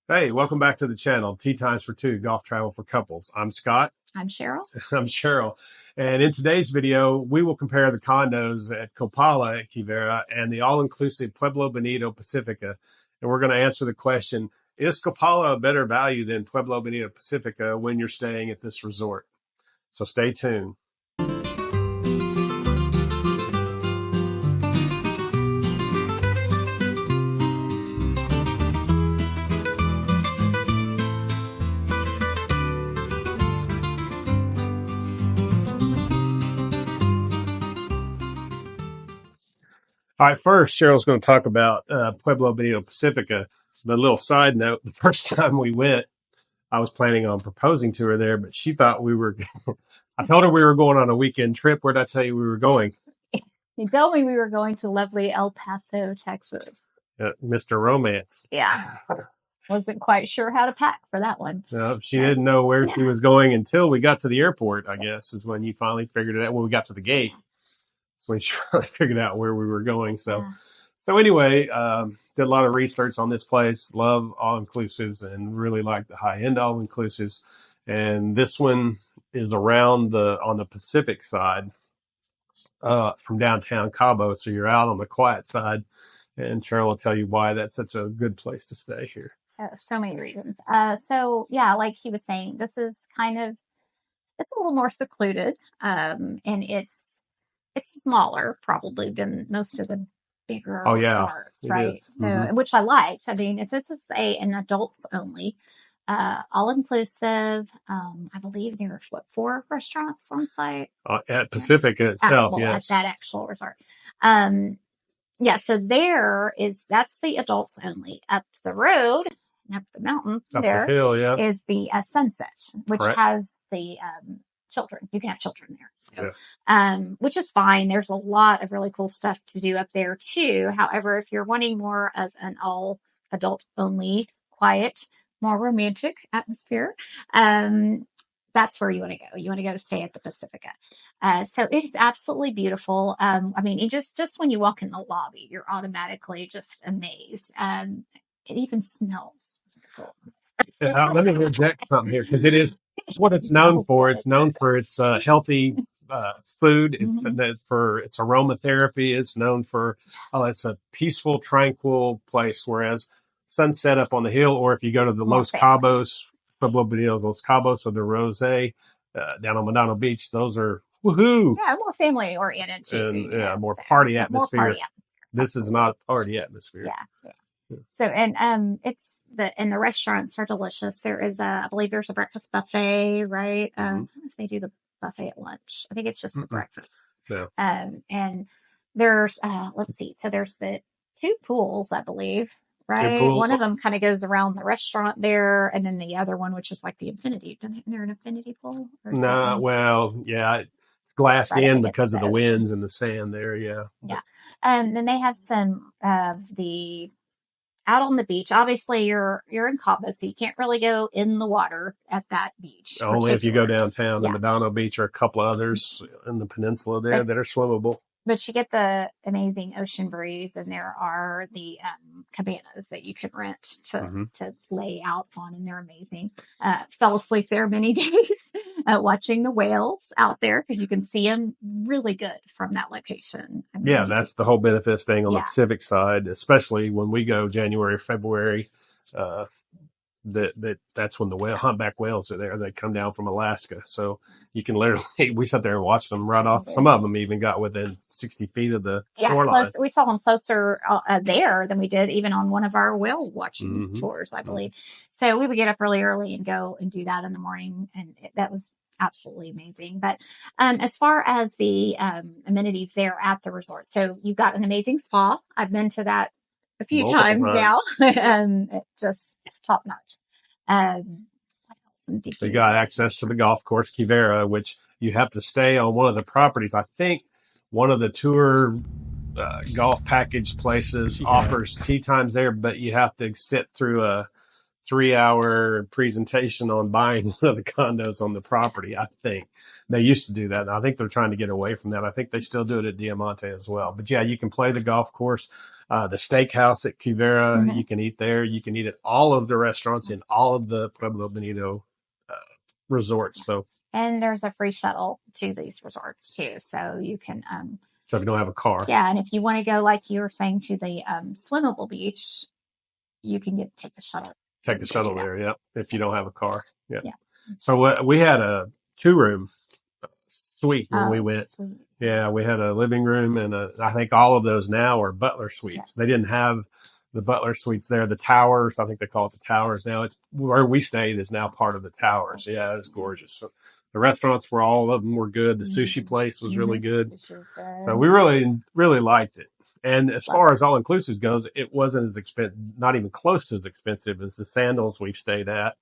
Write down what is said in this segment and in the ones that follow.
Hey, welcome back to the channel. Tea Times for Two, Golf Travel for Couples. I'm Scott. I'm Cheryl. I'm Cheryl. And in today's video, we will compare the condos at Copala Quivira and the all-inclusive Pueblo Bonito Pacifica. And we're going to answer the question, is Copala a better value than Pueblo Bonito Pacifica when you're staying at this resort? So stay tuned. All right, first, Cheryl's going to talk about Pueblo Bonito Pacifica. But a little side note, the first time we went, I was planning on proposing to her there, but she thought we were, I told her we were going on a weekend trip. Where did I tell you we were going? You told me we were going to lovely El Paso, Texas. Mr. Romance. Yeah. Wasn't quite sure how to pack for that one. No, she didn't know where she was going until we got to the airport, I guess, is when you finally figured it out. When we got to the gate, that's when she finally figured out where we were going. So anyway, did a lot of research on this place. Love all-inclusives and really like the high-end all-inclusives. And this one is around on the Pacific side from downtown Cabo. So you're out on the quiet side. And Cheryl will tell you why that's such a good place to stay here. So many reasons. So yeah, like he was saying, this is it's a little more secluded, and it's smaller probably than most of the bigger resorts, right? So, which I liked. I mean, this is an adults only, all inclusive. I believe there's 4 restaurants on site at Pacifica itself. Yes, at that actual resort. Yeah, so that's the adults only. Up the road, up the mountain, up the hill, is the Sunset, which has the children. You can have children there, so which is fine. There's a lot of really cool stuff to do up there too. However, if you're wanting more of an all adult only, quiet, more romantic atmosphere, that's where you want to go. You want to go to stay at the Pacifica. So it is absolutely beautiful. I mean, just when you walk in the lobby, you're automatically just amazed. It even smells wonderful. Let me interject something here, because it's what it's known for. It's known for its healthy food. It's for its aromatherapy. It's known for it's a peaceful, tranquil place. Whereas Sunset up on the hill, or if you go to the Los Cabos, Pueblo Bonito, Los Cabos, or the Rose down on Medano Beach, those are woohoo. Yeah, more family oriented too. And more party atmosphere. This is not a party atmosphere. Yeah. So, and the restaurants are delicious. There is I believe there's a breakfast buffet, right? I don't know if they do the buffet at lunch. I think it's just the breakfast. Yeah. And there's let's see. So there's the 2 pools, I believe, right? One of them kind of goes around the restaurant there, and then the other one, which is like the infinity. Isn't there an infinity pool? No, well, yeah. It's glassed in because of the winds and the sand there. Yeah. Yeah. Then they have some of the out on the beach. Obviously, you're in Cabo, so you can't really go in the water at that beach. Only if you go downtown to Medano Beach, or a couple others in the peninsula there that are swimmable. But you get the amazing ocean breeze, and there are the cabanas that you can rent to lay out on, and they're amazing. Fell asleep there many days watching the whales out there, because you can see them really good from that location. I mean, that's the whole benefit of staying on the Pacific side, especially when we go January, February. That's when the humpback whales are there. They come down from Alaska, so you can literally, we sat there and watched them right off. Some of them even got within 60 feet of the shoreline. We saw them closer there than we did even on one of our whale watching tours, I believe. So we would get up really early and go and do that in the morning, and that was absolutely amazing. But as far as the amenities there at the resort, so you've got an amazing spa. I've been to that a few times now. Just top notch. What else? You got access to the golf course Quivira, which you have to stay on one of the properties. I think one of the tour golf package places offers tee times there, but you have to sit through a 3-hour presentation on buying one of the condos on the property. I think they used to do that. And I think they're trying to get away from that. I think they still do it at Diamante as well. But yeah, you can play the golf course, the steakhouse at Quivira. You can eat there. You can eat at all of the restaurants in all of the Pueblo Bonito resorts. And there's a free shuttle to these resorts too. So you can, so if you don't have a car. Yeah. And if you want to go, like you were saying, to the swimmable beach, you can take the shuttle. Take the shuttle there, yeah, if you don't have a car. Yeah. So we had a 2-room suite when we went. Sweet. Yeah, we had a living room, and I think all of those now are butler suites. They didn't have the butler suites there. The towers, I think they call it the towers now. Where we stayed is now part of the towers. Yeah, it's gorgeous. So the restaurants all of them were good. The sushi place was really good. So we really, really liked it. And as far as all inclusive goes, it wasn't as expensive, not even close to as expensive as the Sandals we've stayed at.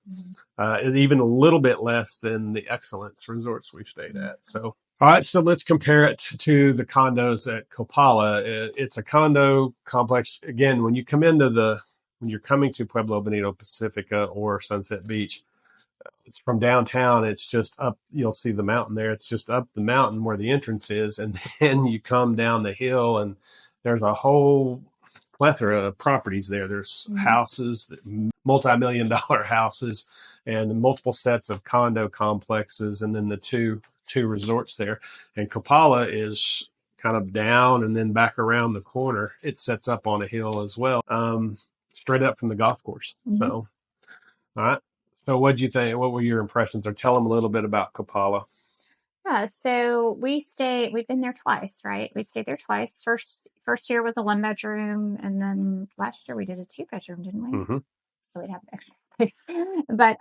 Even a little bit less than the Excellence resorts we've stayed at. So, all right, so let's compare it to the condos at Copala. It's a condo complex. Again, when you're coming to Pueblo Bonito Pacifica or Sunset Beach, it's from downtown. It's just up. You'll see the mountain there. It's just up the mountain where the entrance is, and then you come down the hill, and there's a whole plethora of properties there. There's houses, multi-million-dollar houses, and multiple sets of condo complexes, and then the two resorts there. And Copala is kind of down and then back around the corner. It sets up on a hill as well, straight up from the golf course. So, all right. So what'd you think? What were your impressions? Or tell them a little bit about Copala. Yeah, so we've been there twice, right? We stayed there twice. First year was a 1-bedroom, and then last year we did a 2-bedroom, didn't we? So we'd have extra space. But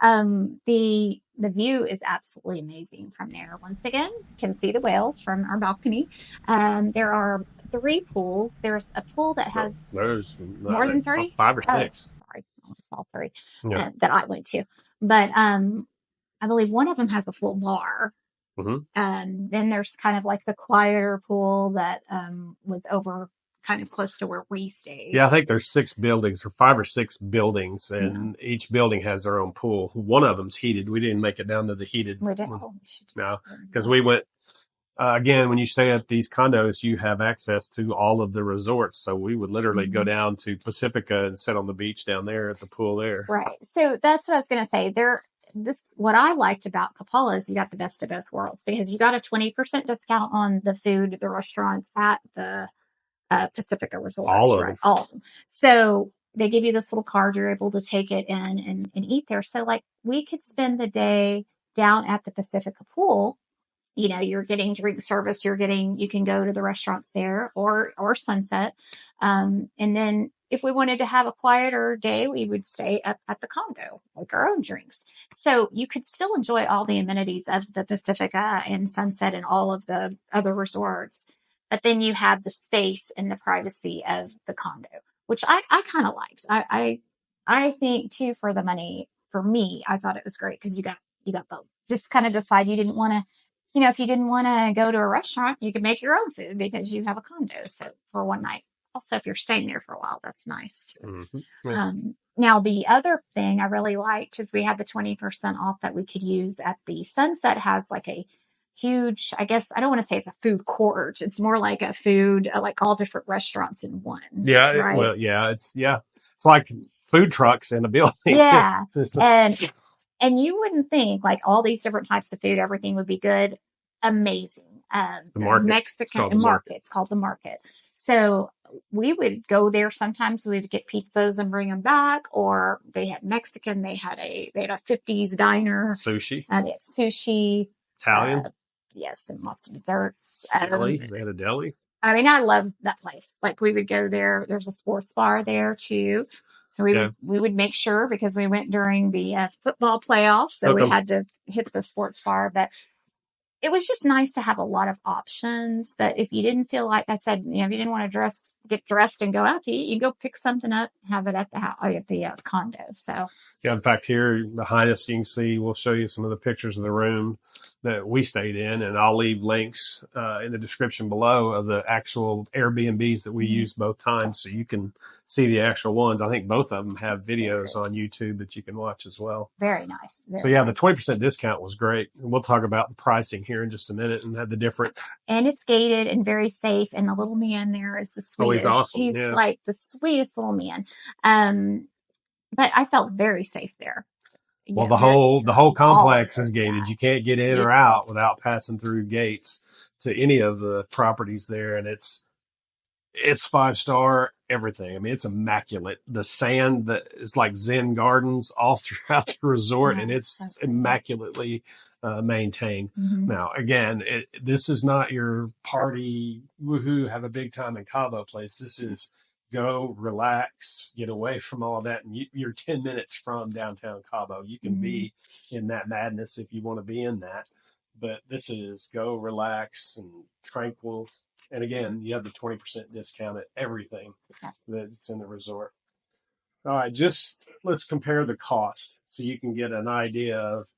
the view is absolutely amazing from there. Once again, can see the whales from our balcony. There are 3 pools. There's a pool that has more than 3? 5 or 6. Sorry, all 3 that I went to. But I believe one of them has a full bar. Then there's kind of like the quieter pool that was over kind of close to where we stayed. Yeah, I think there's 6 buildings, or 5 or 6 buildings, and each building has their own pool. One of them's heated. We didn't make it down to the heated. We didn't. No, because we went. Again, when you stay at these condos, you have access to all of the resorts. So we would literally go down to Pacifica and sit on the beach down there at the pool there. Right. So that's what I was going to say. What I liked about Copala is you got the best of both worlds, because you got a 20% discount on the food, the restaurants at the Pacifica Resort. All of them. All of them. So they give you this little card. You're able to take it in and eat there. So like we could spend the day down at the Pacifica pool. You know, you're getting drink service. You can go to the restaurants there or Sunset. And then if we wanted to have a quieter day, we would stay up at the condo, make our own drinks. So you could still enjoy all the amenities of the Pacifica and Sunset and all of the other resorts. But then you have the space and the privacy of the condo, which I kind of liked. I think too, for the money, for me, I thought it was great because you got both. Just kind of decide you didn't want to. You know, if you didn't want to go to a restaurant, you could make your own food because you have a condo. So for one night. Also, if you're staying there for a while, that's nice. Now, the other thing I really liked is we had the 20% off that we could use at the Sunset. Has like a huge, I guess, I don't want to say it's a food court. It's more like a food, like all different restaurants in one. Yeah. Right? It's like food trucks in a building. Yeah. And you wouldn't think like all these different types of food, everything would be good. Amazing. The market. Mexican market. It's called the market. So we would go there. Sometimes we would get pizzas and bring them back, or they had Mexican. They had a 50s diner. Sushi. They had sushi. Italian. Yes. And lots of desserts. Deli. They had a deli. I mean, I love that place. Like we would go there. There's a sports bar there too. So we would make sure, because we went during the football playoffs, so we had to hit the sports bar. But it was just nice to have a lot of options. But if you didn't feel like I said, if you didn't want to get dressed and go out to eat, you go pick something up, have it at the house, at the condo. So yeah, in fact, here behind us, you can see. We'll show you some of the pictures of the room that we stayed in, and I'll leave links in the description below of the actual Airbnbs that we used both times, so you can see the actual ones. I think both of them have videos on YouTube that you can watch as well. Very nice. So yeah, the 20% discount was great. And we'll talk about the pricing here in just a minute and the difference. And it's gated and very safe. And the little man there is the sweetest. He's awesome. He's like the sweetest little man. But I felt very safe there. Well, the whole complex is gated. You can't get in or out without passing through gates to any of the properties there. And it's 5-star everything. I mean, it's immaculate. The sand that is like Zen gardens all throughout the resort, and it's immaculately maintained. Now, again, this is not your party, woohoo, have a big time in Cabo place. This is go, relax, get away from all of that. And you're 10 minutes from downtown Cabo. You can be in that madness if you want to be in that. But this is go, relax, and tranquil. And again, you have the 20% discount at everything that's in the resort. All right, just let's compare the cost so you can get an idea of,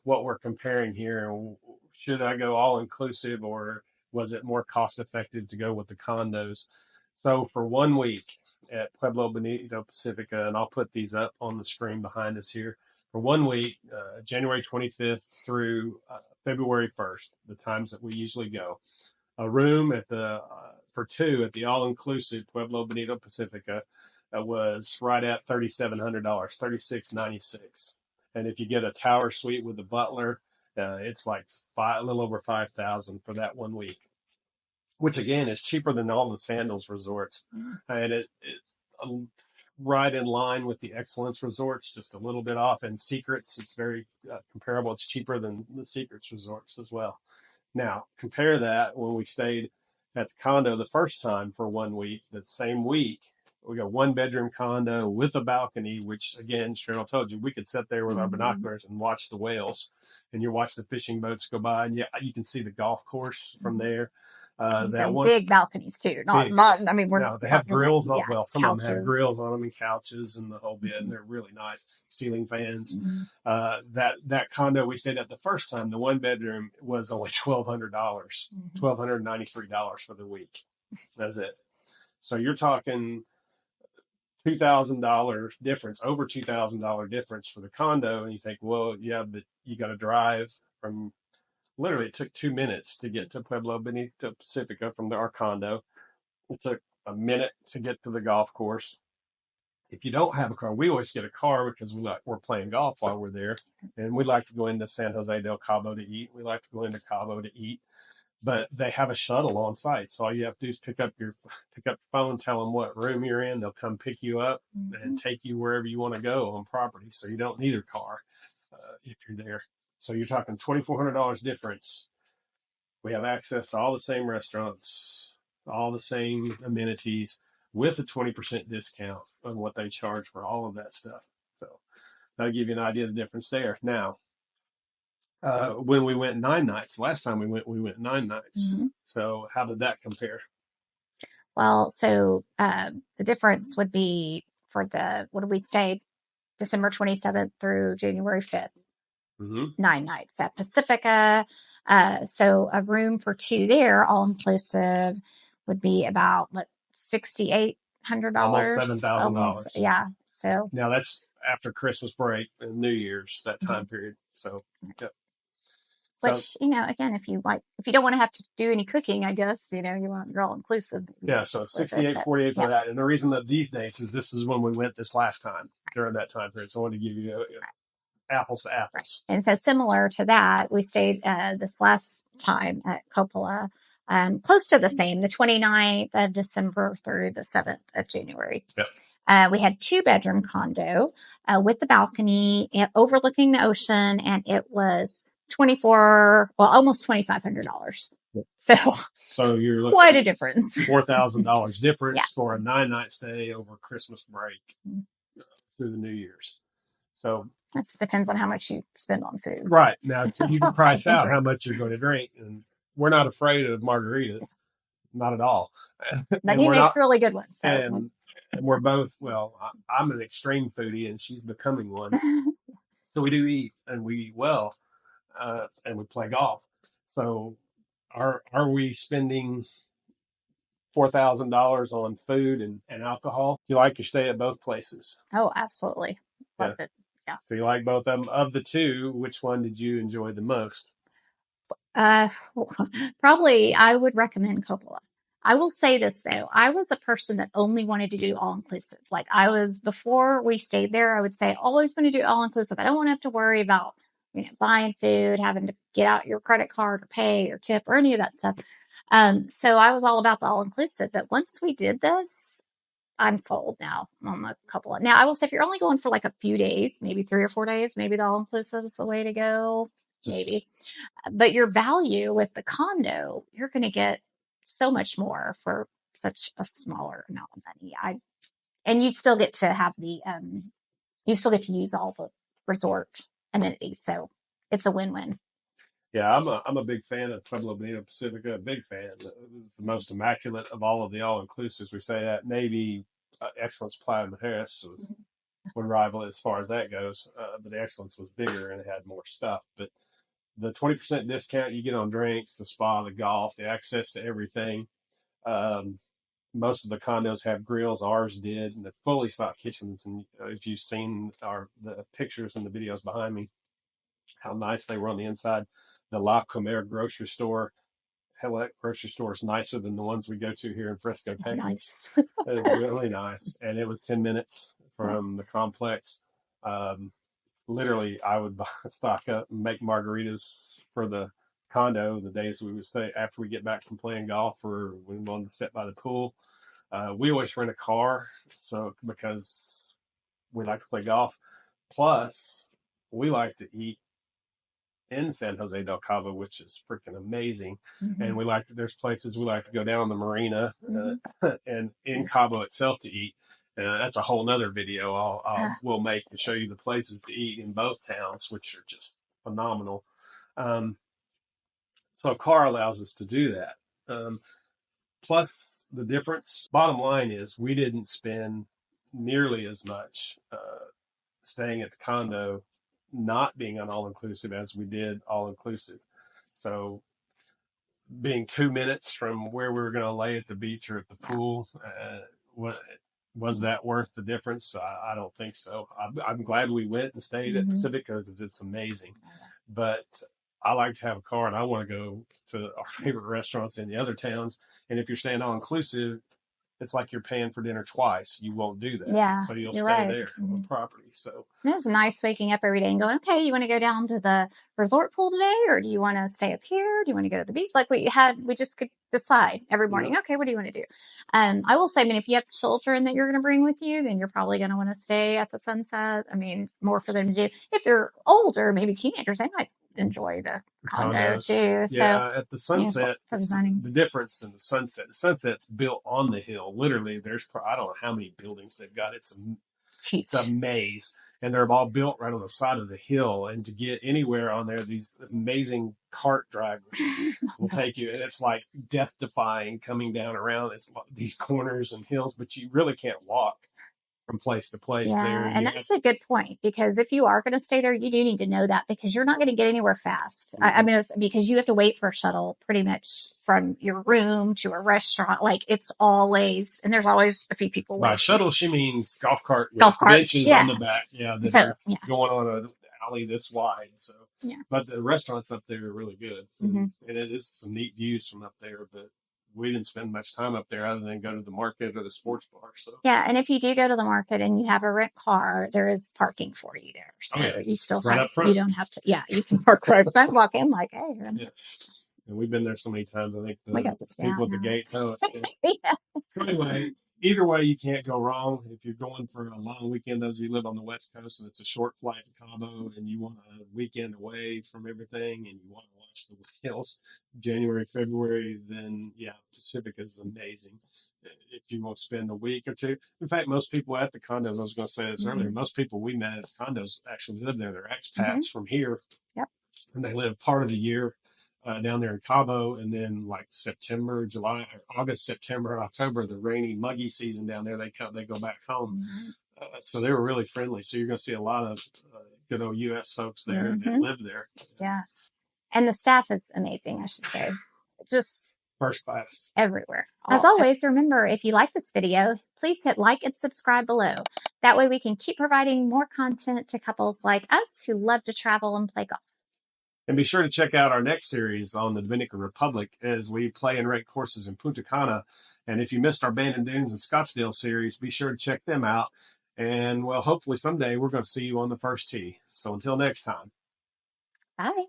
what we're comparing here. Should I go all inclusive, or was it more cost effective to go with the condos? So for 1 week at Pueblo Bonito Pacifica, and I'll put these up on the screen behind us here. For 1 week, January 25th through February 1st, the times that we usually go. A room for two at the all-inclusive Pueblo Bonito Pacifica was right at $3,700, $3,696. And if you get a tower suite with the butler, it's like a little over $5,000 for that 1 week, which again is cheaper than all the Sandals resorts, and it's right in line with the Excellence resorts, just a little bit off. And Secrets, it's very comparable. It's cheaper than the Secrets resorts as well. Now, compare that when we stayed at the condo the first time for 1 week. That same week, we got 1-bedroom condo with a balcony, which, again, Cheryl told you, we could sit there with our binoculars and watch the whales. And you watch the fishing boats go by, and you can see the golf course from there. That one, big balconies too. Not. I mean, they have grills. Well, some couches. Of them have grills on them and couches and the whole bit. And they're really nice. Ceiling fans. That condo we stayed at the first time, the 1-bedroom, was only $1,200, $1,293 for the week. That's it. So you're talking $2,000 difference, over $2,000 difference for the condo, and you think, well, yeah, but you got to drive from. Literally, it took 2 minutes to get to Pueblo Bonito Pacifica from our condo. It took a minute to get to the golf course. If you don't have a car, we always get a car because we're playing golf while we're there, and we like to go into San Jose del Cabo to eat. We like to go into Cabo to eat, but they have a shuttle on site, so all you have to do is pick up the phone, tell them what room you're in. They'll come pick you up and take you wherever you want to go on property. So you don't need a car if you're there. So you're talking $2,400 difference. We have access to all the same restaurants, all the same amenities, with a 20% discount on what they charge for all of that stuff. So that'll give you an idea of the difference there. Now, when we went 9 nights, last time we went 9 nights. So how did that compare? Well, so the difference would be for what did we stay? December 27th through January 5th. 9 nights at Pacifica. So a room for two there, all inclusive, would be about $6,800, almost $7,000. Yeah. So now that's after Christmas break and New Year's, that time period. So, yep. Which, again, if you don't want to have to do any cooking, I guess, you're all inclusive. Yeah, so $6,848 for that. And the reason that these dates is this is when we went this last time during that time period. So I wanted to give you apples to apples. Right. And so similar to that, we stayed this last time at Copala, close to the same, the 29th of December through the 7th of January. Yep. We had 2-bedroom condo with the balcony overlooking the ocean, and it was almost $2,500. Yep. So you're looking quite a difference. $4,000 difference for a 9-night stay over Christmas break through the New Year's. So it depends on how much you spend on food. Right. Now, you can price out how much you're going to drink. And we're not afraid of margaritas. Not at all. But he makes really good ones. So. And we're both, I'm an extreme foodie and she's becoming one. So we do eat, and we eat well, and we play golf. So are we spending $4,000 on food and alcohol. You like your stay at both places? Oh, absolutely. Loved it. Yeah. So you like both of them. Of the two, which one did you enjoy the most? Probably I would recommend Coppola. I will say this though, I was a person that only wanted to do all inclusive. Like I was before we stayed there, I would say always want to do all inclusive. I don't want to have to worry about buying food, having to get out your credit card or pay or tip or any of that stuff. So I was all about the all inclusive. But once we did this, I'm sold now on the Coppola. Now I will say if you're only going for like a few days, maybe 3 or 4 days, maybe the all inclusive is the way to go. Maybe. But your value with the condo, you're going to get so much more for such a smaller amount of money. And you still get to have you still get to use all the resort amenities. So it's a win-win. Yeah, I'm a big fan of Pueblo Bonito Pacifica. A big fan. It's the most immaculate of all of the all inclusives. We say that maybe Excellence Playa Mujeres would rival it as far as that goes, but the Excellence was bigger and it had more stuff. But the 20% discount you get on drinks, the spa, the golf, the access to everything. Most of the condos have grills. Ours did, and the fully stocked kitchens. And if you've seen the pictures and the videos behind me, how nice they were on the inside. The La Comer grocery store. Hell, that grocery store is nicer than the ones we go to here in Frisco, Texas. Nice. It was really nice, and it was 10 minutes from the complex. Literally, I would stock up and make margaritas for the condo the days we would stay after we get back from playing golf or when we wanted to sit by the pool. We always rent a car, so because we like to play golf. Plus, we like to eat in San Jose del Cabo, which is freaking amazing. Mm-hmm. And there's places we like to go down the marina and in Cabo itself to eat. That's a whole nother video we'll make to show you the places to eat in both towns, which are just phenomenal. So a car allows us to do that. Plus the difference, bottom line is we didn't spend nearly as much staying at the condo not being on all-inclusive as we did all-inclusive. So being 2 minutes from where we were going to lay at the beach or at the pool, was that worth the difference? I don't think so. I'm glad we went and stayed at Pacifica because it's amazing. But I like to have a car and I want to go to our favorite restaurants in the other towns. And if you're staying all-inclusive, it's like you're paying for dinner twice. You won't do that. Yeah, so you'll stay there on the property. So it's nice waking up every day and going, okay, you want to go down to the resort pool today, or do you want to stay up here? Do you want to go to the beach? Like we just could decide every morning. Okay, what do you want to do? I will say, if you have children that you're going to bring with you, then you're probably going to want to stay at the Sunset. It's more for them to do. If they're older, maybe teenagers, they might enjoy the condo too. Yeah, so, at the Sunset, the difference in the Sunset's built on the hill. Literally, there's I don't know how many buildings they've got. It's a maze, and they're all built right on the side of the hill. And to get anywhere on there, these amazing cart drivers will take you, and it's like death-defying coming down around these corners and hills. But you really can't walk from place to place. Yeah, and that's a good point, because if you are going to stay there, you do need to know that, because you're not going to get anywhere fast. It's because you have to wait for a shuttle pretty much from your room to a restaurant. Like it's always, and there's always a few people waiting. By shuttle, she means golf cart with benches on the back. Yeah, going on an alley this wide. So, but the restaurants up there are really good, and it is some neat views from up there. But we didn't spend much time up there other than go to the market or the sports bar. So and if you do go to the market and you have a rent car, there is parking for you there. So you still have, you don't have to. Yeah, you can park right front, walk in like, hey. And we've been there so many times. I think the people at the gate know it. So anyway, either way, you can't go wrong. If you're going for a long weekend, those of you who live on the West Coast and it's a short flight to Cabo and you want a weekend away from everything and you want to watch the whales, January, February, then Pacifica is amazing. If you want to spend a week or two. In fact, most people at the condos, I was going to say this earlier, most people we met at the condos actually live there. They're expats from here. Yep. And they live part of the year down there in Cabo, and then like September, July, August, September, October, the rainy, muggy season down there, they go back home. So they were really friendly. So you're going to see a lot of good old U.S. folks there that live there. Yeah, and the staff is amazing, I should say. Just First class. Everywhere. As always, remember, if you like this video, please hit like and subscribe below. That way we can keep providing more content to couples like us who love to travel and play golf. And be sure to check out our next series on the Dominican Republic as we play and rate courses in Punta Cana. And if you missed our Bandon Dunes and Scottsdale series, be sure to check them out. And, well, hopefully someday we're going to see you on the first tee. So until next time. Bye.